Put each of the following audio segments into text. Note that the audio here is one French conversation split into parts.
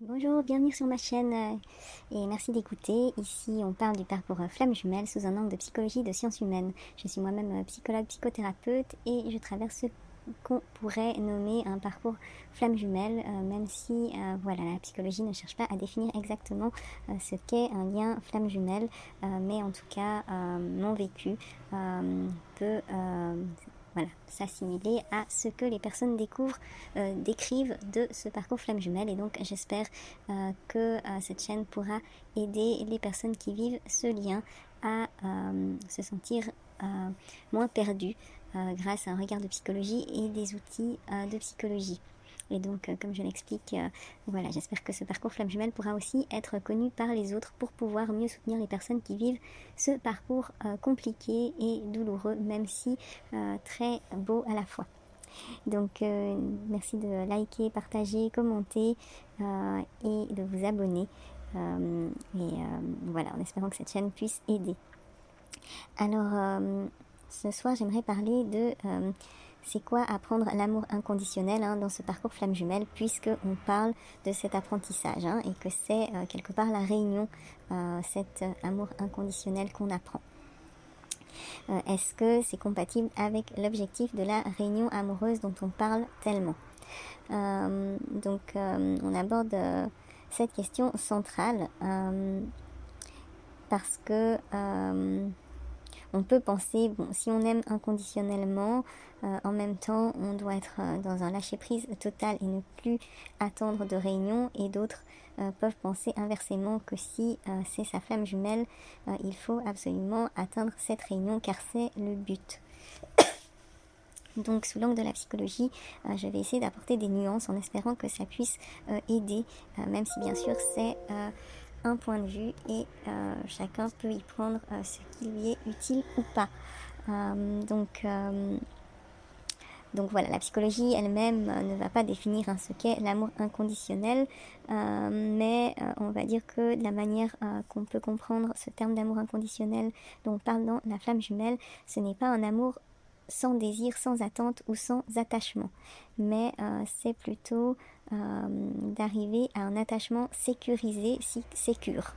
Bonjour, bienvenue sur ma chaîne et merci d'écouter. Ici, on parle du parcours flamme jumelle sous un angle de psychologie de sciences humaines. Je suis moi-même psychologue, psychothérapeute et je traverse ce qu'on pourrait nommer un parcours flamme jumelle, même si voilà, la psychologie ne cherche pas à définir exactement ce qu'est un lien flamme jumelle, mais en tout cas, mon vécu peut voilà, s'assimiler à ce que les personnes décrivent de ce parcours flamme jumelle. Et donc j'espère que cette chaîne pourra aider les personnes qui vivent ce lien à se sentir moins perdues grâce à un regard de psychologie et des outils de psychologie. Et donc, comme je l'explique, voilà, j'espère que ce parcours flamme jumelle pourra aussi être connu par les autres pour pouvoir mieux soutenir les personnes qui vivent ce parcours compliqué et douloureux, même si très beau à la fois. Donc, merci de liker, partager, commenter et de vous abonner. Voilà, en espérant que cette chaîne puisse aider. Alors, ce soir, j'aimerais parler de c'est quoi apprendre l'amour inconditionnel dans ce parcours flamme jumelle, puisqu'on parle de cet apprentissage et que c'est quelque part la réunion, cet amour inconditionnel qu'on apprend. Est-ce que c'est compatible avec l'objectif de la réunion amoureuse dont on parle tellement? On aborde cette question centrale parce que on peut penser, bon, si on aime inconditionnellement, en même temps, on doit être dans un lâcher-prise total et ne plus attendre de réunion. Et d'autres peuvent penser inversement que si c'est sa flamme jumelle, il faut absolument atteindre cette réunion car c'est le but. Donc, sous l'angle de la psychologie, je vais essayer d'apporter des nuances en espérant que ça puisse aider, même si bien sûr c'est un point de vue et chacun peut y prendre ce qui lui est utile ou pas. Donc voilà, la psychologie elle-même ne va pas définir ce qu'est l'amour inconditionnel, mais on va dire que de la manière qu'on peut comprendre ce terme d'amour inconditionnel dont on parle dans la flamme jumelle, ce n'est pas un amour sans désir, sans attente ou sans attachement, mais c'est plutôt d'arriver à un attachement sécurisé, sécure.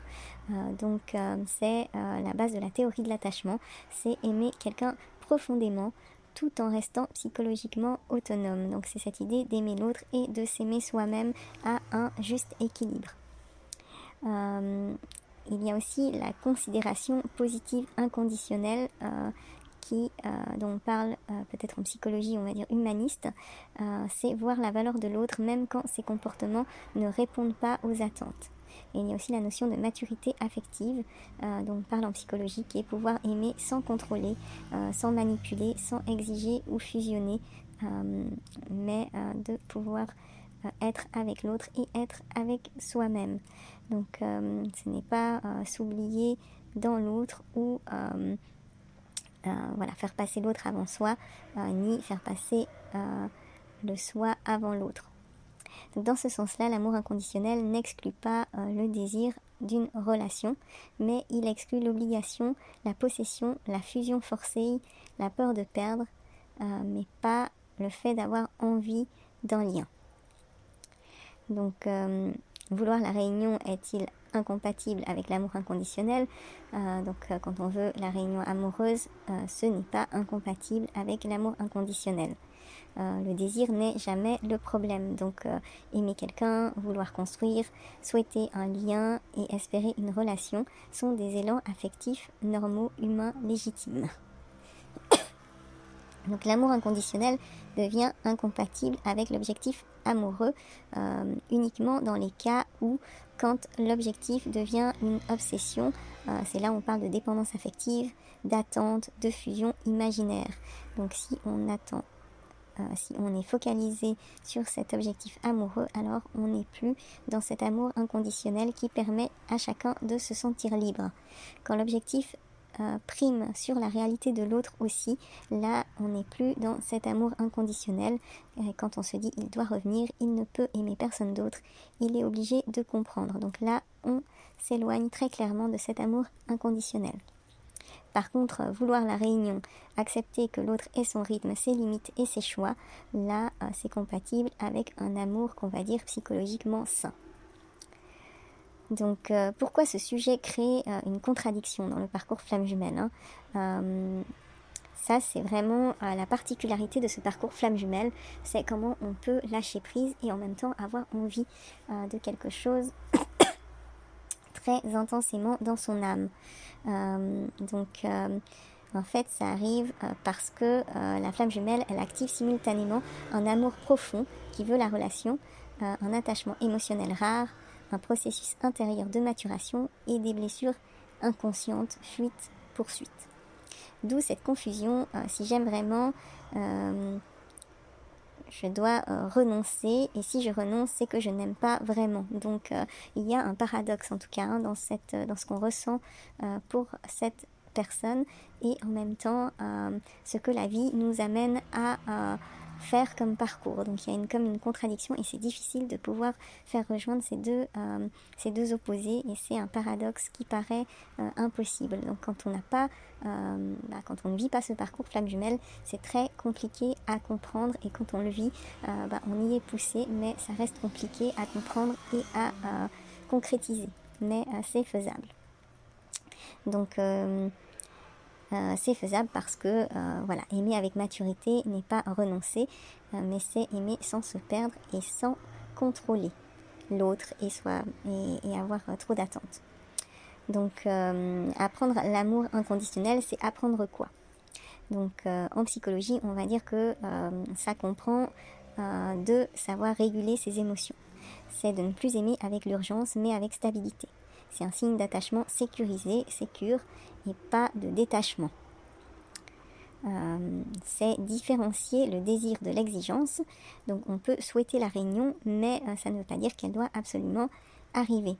C'est la base de la théorie de l'attachement, c'est aimer quelqu'un profondément tout en restant psychologiquement autonome. Donc c'est cette idée d'aimer l'autre et de s'aimer soi-même à un juste équilibre. Il y a aussi la considération positive inconditionnelle dont on parle peut-être en psychologie, on va dire humaniste, c'est voir la valeur de l'autre même quand ses comportements ne répondent pas aux attentes. Et il y a aussi la notion de maturité affective dont on parle en psychologie, qui est pouvoir aimer sans contrôler, sans manipuler, sans exiger ou fusionner, mais de pouvoir être avec l'autre et être avec soi-même. Donc ce n'est pas s'oublier dans l'autre ou faire passer l'autre avant soi, ni faire passer le soi avant l'autre. Donc dans ce sens-là, l'amour inconditionnel n'exclut pas le désir d'une relation, mais il exclut l'obligation, la possession, la fusion forcée, la peur de perdre, mais pas le fait d'avoir envie d'un lien. Donc, vouloir la réunion est-il incompatible avec l'amour inconditionnel? Quand on veut la réunion amoureuse, ce n'est pas incompatible avec l'amour inconditionnel. Le désir n'est jamais le problème. Donc, aimer quelqu'un, vouloir construire, souhaiter un lien et espérer une relation sont des élans affectifs normaux, humains, légitimes. Donc l'amour inconditionnel devient incompatible avec l'objectif amoureux uniquement dans les cas où, quand l'objectif devient une obsession, c'est là où on parle de dépendance affective, d'attente, de fusion imaginaire. Donc si on attend, si on est focalisé sur cet objectif amoureux, alors on n'est plus dans cet amour inconditionnel qui permet à chacun de se sentir libre. Quand l'objectif prime sur la réalité de l'autre aussi, là on n'est plus dans cet amour inconditionnel. Quand on se dit il doit revenir, il ne peut aimer personne d'autre, il est obligé de comprendre. Donc là on s'éloigne très clairement de cet amour inconditionnel. Par contre, vouloir la réunion, accepter que l'autre ait son rythme, ses limites et ses choix, là c'est compatible avec un amour qu'on va dire psychologiquement sain. Donc pourquoi ce sujet crée une contradiction dans le parcours flamme jumelle, hein. Ça, c'est vraiment la particularité de ce parcours flamme jumelle, c'est comment on peut lâcher prise et en même temps avoir envie de quelque chose très intensément dans son âme. En fait, ça arrive parce que la flamme jumelle, elle active simultanément un amour profond qui veut la relation, un attachement émotionnel rare, un processus intérieur de maturation et des blessures inconscientes, fuite, poursuite. D'où cette confusion, si j'aime vraiment, je dois renoncer, et si je renonce, c'est que je n'aime pas vraiment. Donc il y a un paradoxe en tout cas dans ce qu'on ressent pour cette personne, et en même temps ce que la vie nous amène à faire comme parcours. Donc il y a comme une contradiction, et c'est difficile de pouvoir faire rejoindre ces deux opposés, et c'est un paradoxe qui paraît impossible. Donc quand on ne vit pas ce parcours flamme jumelle, c'est très compliqué à comprendre, et quand on le vit, on y est poussé, mais ça reste compliqué à comprendre et à concrétiser. Mais c'est faisable. Donc c'est faisable parce que aimer avec maturité n'est pas renoncer, mais c'est aimer sans se perdre et sans contrôler l'autre et avoir trop d'attentes. Donc apprendre l'amour inconditionnel, c'est apprendre quoi? Donc en psychologie, on va dire que ça comprend de savoir réguler ses émotions. C'est de ne plus aimer avec l'urgence, mais avec stabilité. C'est un signe d'attachement sécurisé, sécure, et pas de détachement. C'est différencier le désir de l'exigence. Donc on peut souhaiter la réunion, mais ça ne veut pas dire qu'elle doit absolument arriver.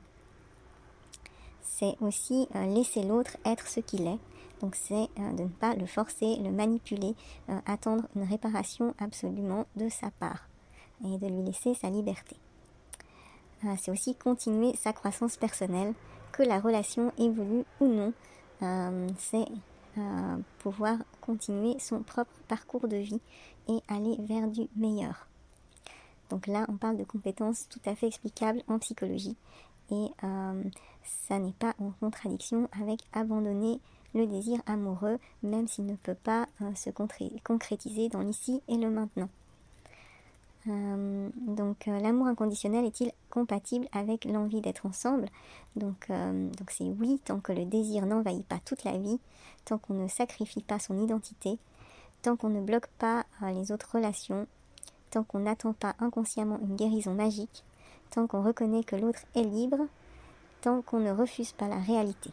C'est aussi laisser l'autre être ce qu'il est. Donc c'est de ne pas le forcer, le manipuler, attendre une réparation absolument de sa part, et de lui laisser sa liberté. C'est aussi continuer sa croissance personnelle, que la relation évolue ou non. C'est pouvoir continuer son propre parcours de vie et aller vers du meilleur. Donc là, on parle de compétences tout à fait explicables en psychologie, et ça n'est pas en contradiction avec abandonner le désir amoureux, même s'il ne peut pas se concrétiser dans l'ici et le maintenant. L'amour inconditionnel est-il compatible avec l'envie d'être ensemble? Donc c'est oui, tant que le désir n'envahit pas toute la vie, tant qu'on ne sacrifie pas son identité, tant qu'on ne bloque pas les autres relations, tant qu'on n'attend pas inconsciemment une guérison magique, tant qu'on reconnaît que l'autre est libre, tant qu'on ne refuse pas la réalité.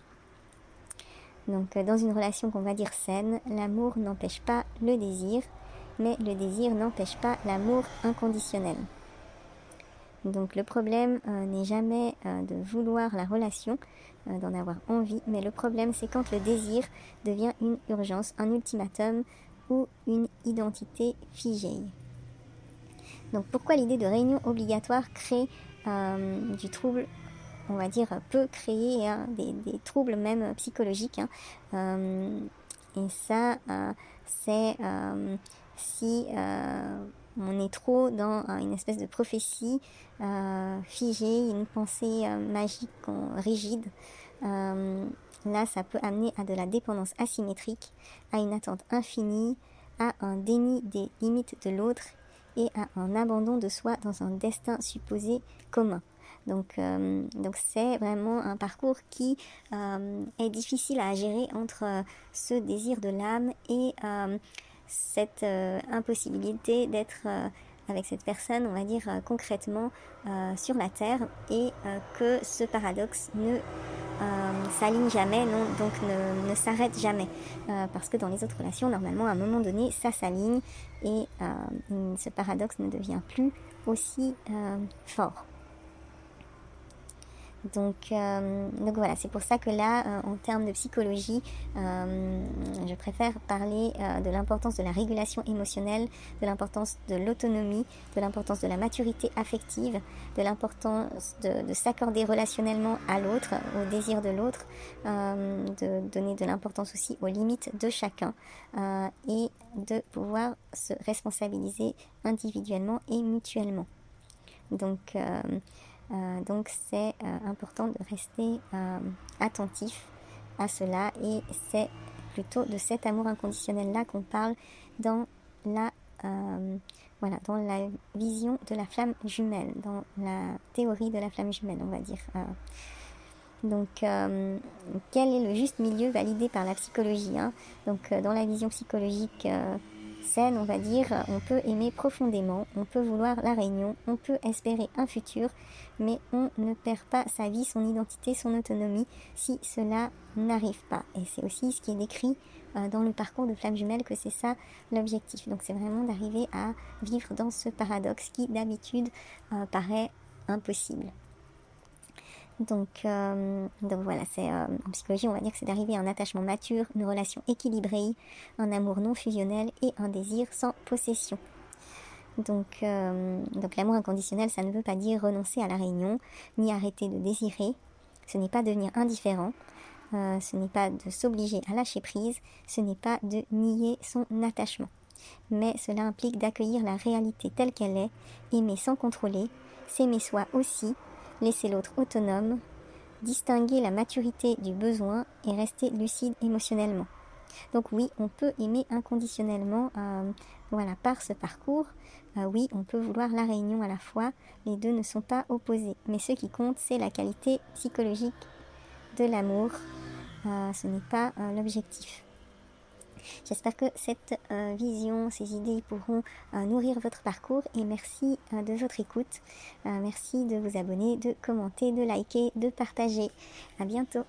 Donc dans une relation qu'on va dire saine, l'amour n'empêche pas le désir, mais le désir n'empêche pas l'amour inconditionnel. Donc le problème n'est jamais de vouloir la relation, d'en avoir envie, mais le problème c'est quand le désir devient une urgence, un ultimatum ou une identité figée. Donc pourquoi l'idée de réunion obligatoire crée du trouble, on va dire peut créer des troubles même psychologiques, et ça c'est si on est trop dans une espèce de prophétie figée, une pensée magique, rigide. Là, ça peut amener à de la dépendance asymétrique, à une attente infinie, à un déni des limites de l'autre et à un abandon de soi dans un destin supposé commun. Donc c'est vraiment un parcours qui est difficile à gérer entre ce désir de l'âme et cette impossibilité d'être avec cette personne, on va dire concrètement sur la terre, et que ce paradoxe ne s'aligne jamais, donc ne s'arrête jamais, parce que dans les autres relations, normalement, à un moment donné, ça s'aligne, et ce paradoxe ne devient plus aussi fort. Donc voilà, c'est pour ça que là, en termes de psychologie, je préfère parler de l'importance de la régulation émotionnelle, de l'importance de l'autonomie, de l'importance de la maturité affective, de l'importance de s'accorder relationnellement à l'autre, au désir de l'autre, de donner de l'importance aussi aux limites de chacun, et de pouvoir se responsabiliser individuellement et mutuellement. Donc Donc c'est important de rester attentif à cela, et c'est plutôt de cet amour inconditionnel-là qu'on parle dans dans la vision de la flamme jumelle, dans la théorie de la flamme jumelle, on va dire. Donc, quel est le juste milieu validé par la psychologie, hein? Donc, dans la vision psychologique saine, on va dire, on peut aimer profondément, on peut vouloir la réunion, on peut espérer un futur, mais on ne perd pas sa vie, son identité, son autonomie si cela n'arrive pas. Et c'est aussi ce qui est décrit dans le parcours de flamme jumelle, que c'est ça l'objectif. Donc, c'est vraiment d'arriver à vivre dans ce paradoxe qui, d'habitude, paraît impossible. Donc voilà, en psychologie, on va dire que c'est d'arriver à un attachement mature, une relation équilibrée, un amour non fusionnel et un désir sans possession. Donc l'amour inconditionnel, ça ne veut pas dire renoncer à la réunion, ni arrêter de désirer. Ce n'est pas devenir indifférent, ce n'est pas de s'obliger à lâcher prise, ce n'est pas de nier son attachement. Mais cela implique d'accueillir la réalité telle qu'elle est, aimer sans contrôler, s'aimer soi aussi, laisser l'autre autonome, distinguer la maturité du besoin et rester lucide émotionnellement. Donc oui, on peut aimer inconditionnellement par ce parcours. Oui, on peut vouloir la réunion à la fois. Les deux ne sont pas opposés. Mais ce qui compte, c'est la qualité psychologique de l'amour. Ce n'est pas l'objectif. J'espère que cette vision, ces idées pourront nourrir votre parcours, et merci de votre écoute. Merci de vous abonner, de commenter, de liker, de partager. À bientôt.